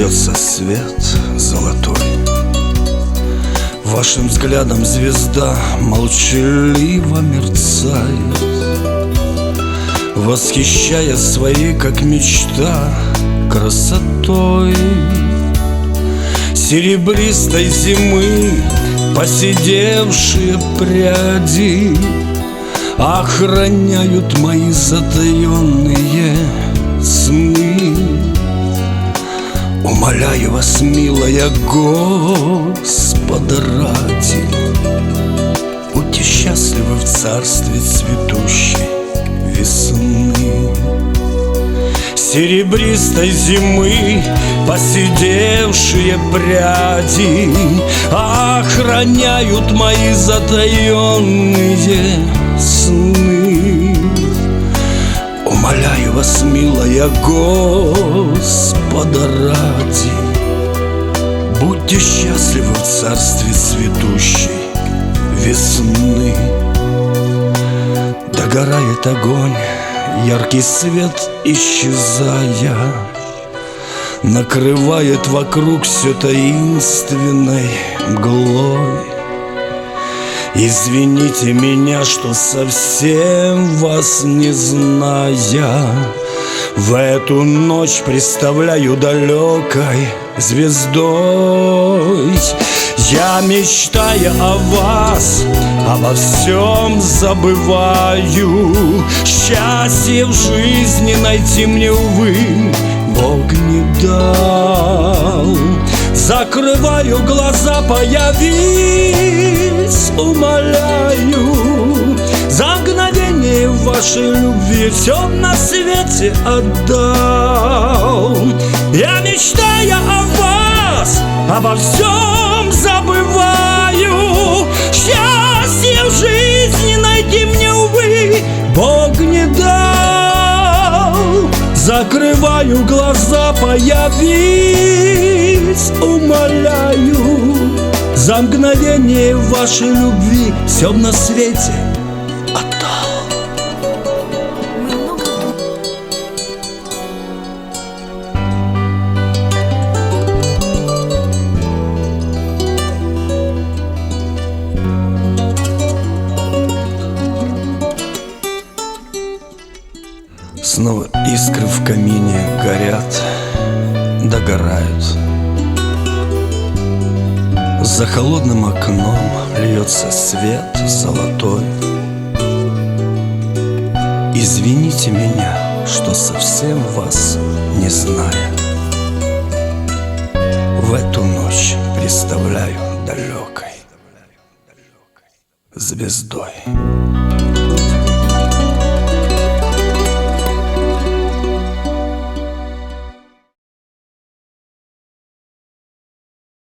льется свет золотой. Вашим взглядом звезда молчаливо мерцает, восхищая своей, как мечта, красотой. Серебристой зимы поседевшие пряди охраняют мои затаенные сны. Умоляю вас, милая, Господа ради, будьте счастливы в царстве цветущей весны. Серебристой зимы поседевшие пряди охраняют мои затаенные сны. Умоляю вас, милая, Господа ради, будьте счастливы в царстве цветущей весны. Догорает огонь, яркий свет исчезая, накрывает вокруг все таинственной мглой. Извините меня, что совсем вас не зная, в эту ночь представляю далекой звездой. Я, мечтая о вас, обо всем забываю. Счастье в жизни найти мне, увы, Бог не дал. Закрываю глаза, появись, умоляю. За мгновение вашей любви все на свете отдал. Я, мечтая о вас, обо всем забываю. Счастье в жизни найти мне, увы, Бог не дал. Закрываю глаза, появись, умоляю. За мгновение вашей любви все на свете отдал. Снова искры в камине горят, догорают. За холодным окном льется свет золотой. Извините меня, что совсем вас не зная, в эту ночь представляю далекой звездой.